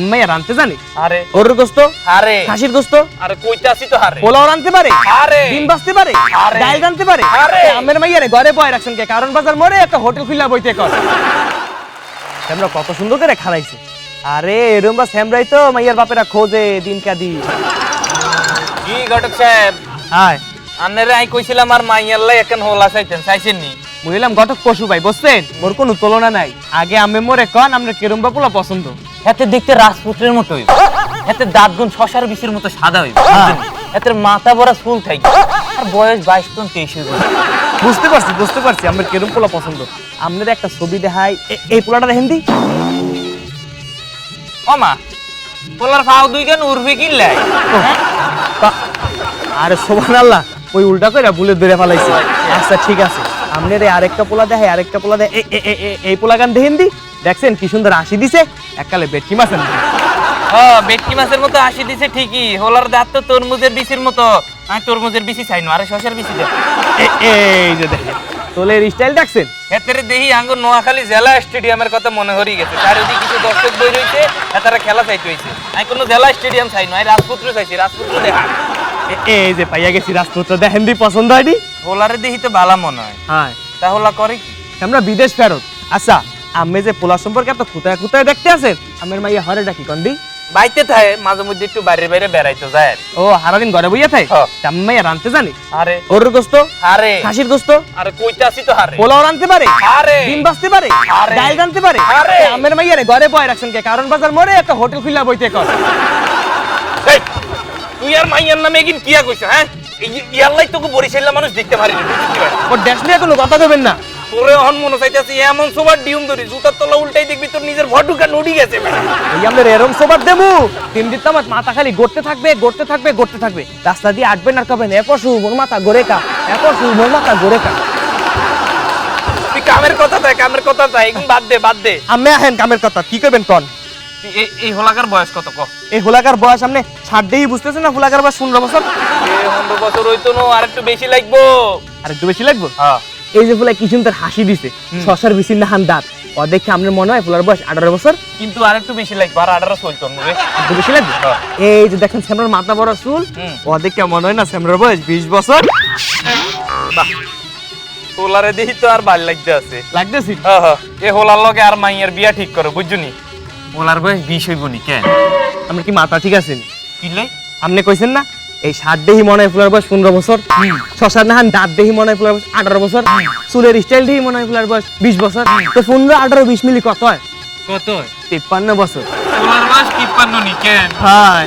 মাইয়া রানতে জানি আরে গরুর গোস্ত আরে খাসির গোস্ত আরে কইতাছি তো হারে পোলাও রানতে পারে আরে ডিম ভাজতে পারে আরে ডাল রানতে পারে আরে আমের মাইয়ারে ঘরে বয় রাখছেন কে কারণ বাজার মোড়ে একটা হোটেল খুলা বইতে কর আমরা কত সুন্দর করে খাড়াইছে আরে এরম বা স্যামরাই তো মাইয়ার বাপেরা খোঁজে দিন কাদি কি ঘটক সাহেব হাই আন্নারে আই কইছিলাম আর মাইয়াল্লাই এখন হোলা চাইতেন চাইছেন নি বুঝলাম ঘটক পশু ভাই বুঝছেন মোর কোনো তুলনা নাই আগে আমি মোরে কন আমরা কেরম বা পোলা পছন্দ এতে দেখতে রাজপুত্রের মতো হইব এতে দাঁতগুন শশার বিচির মতো সাদা হইব এতে মাথা ভরা চুল থাকবে আর বয়স 22-23 হইব বুঝতে পারছি আমরা কেরম পোলা পছন্দ আপনার একটা ছবি দেখাই এই পোলাটা দেখেন দি ওমা পোলার ফাও দুই গান উড়বে কি লাই আরে সুবহানাল্লাহ ওই উল্টা কইরা বুলেট ধরে ফেলাইছে আচ্ছা ঠিক আছে আপনার আরেকটা পোলা দেখাই আরেকটা পোলা দেখ এই পোলা গান দেখেন দি দেখছেন কি সুন্দর হাসি দিছে এককালে বেটকি মাছেন বেটকি মাছের মতো হাসি দিছে ঠিকই হোলার দাঁত তো তরমুজের বিচির মতো আমি তরমুজের বিচি চাই না আরে শশার বিচি দে এই যে দেখেন তোলের স্টাইল দেখছেন এতেরে দেহি আঙ্গুর নোয়াখালী জেলা স্টেডিয়ামের কথা মনে হরি গেছে চারিদিকে কিছু দর্শক বই রইছে এতারা খেলা চাইতে হইছে আমি কোনো জেলা স্টেডিয়াম চাই না রাজপুত্র চাইছি রাজপুত্র দেখা এই যে পাইয়া গেছি রাজপুত্র দেখেন দি পছন্দ হয়নি হোলারে দেহি তো ভালো মনে হয় হ্যাঁ তা হোলা করে কি আমরা বিদেশ ফেরত আচ্ছা আমি যে পোলা সম্পর্কে এত খুঁতায় খুঁতায় দেখতে আছেন আমের মাইয়া হরে ডাকি কন্দি বাইতে থাকে মাঝে মধ্যে একটু বাইরে বাইরে বেড়াইতে যায় ও সারাদিন ঘরে বইয়া থাকে আমি মাইয়া রানতে জানি আরে গরুর গোস্ত আরে খাসির গোস্ত আরে কইতাছি তো হারে পোলাও রানতে পারে আরে ডিম ভাজতে পারে আরে ডাল রানতে পারে আরে আমের মাইয়ারে ঘরে বয় রাখছেন কে কারণ বাজার মোড়ে একটা হোটেল খুলা বইতে কর এই তুই আর মাইয়ার নামে এগিন কিয়া কইছ হ্যাঁ ইয়াল্লাই তোকে বরিশাইলা মানুষ দেখতে পারি না ও ড্যাশ নিয়ে কোনো কথা কইবেন না তোরে অহন মনে চাইতাছি এমন সোবার ডিউম ধরি জুতার তলা উল্টাই দেখবি তোর নিজের ভটুকা নড়ি গেছে এই আমরা এরম সোবার দেবো তিন দিন তো মাথা খালি গড়তে থাকবে রাস্তা দিয়ে আটবেন আর কবেন এ পশু মোর মাথা গড়ে কা এ পশু মোর মাথা গড়ে কা তুই কামের কথা তাই এখন বাদ দে আমি আহেন কামের কথা কি কইবেন কোন এই হোলাকার বয়স কত ক এই হোলাকার বয়স সামনে 60 দেই বুঝতেছেন না হোলাকার বয়স 15 বছর 15 বছর হইতো না আর একটু বেশি লাগবো আর একটু বেশি লাগবে হ্যাঁ এই যে ফুলা কি সুন্দর হাসি দিছে শশার বিচির নাহান দাঁত ও দেখে আপনার মনে হয় ফুলার বয়স 18 বছর কিন্তু আর একটু বেশি লাগবে আর 18 চলতো না রে একটু বেশি লাগবে এই যে দেখেন স্যামরার মাথা বড় চুল ও দেখে মনে হয় না স্যামরার বয়স 20 বছর বাহ হোলারে দেখি তো আর ভাল লাগতে আছে লাগতেছি হ্যাঁ এই হোলার লগে আর মাইয়ের বিয়া ঠিক করো বুঝছনি হোলার বয়স 20 হইব নি কেন আমরা কি মাথা ঠিক আছে কি লাই আপনি কইছেন না এই 60 দেহি মনে হয় ফুলার বয়স 15 বছর শশার নাহান দাঁত দেহি মনে হয় ফুলার বয়স 18 বছর চুলের স্টাইল দেহি মনে হয় ফুলার বয়স 20 বছর তো 15 18 20 মিলি কত হয় কত 53 বছর হোলার বয়স 53 নি কেন হ্যাঁ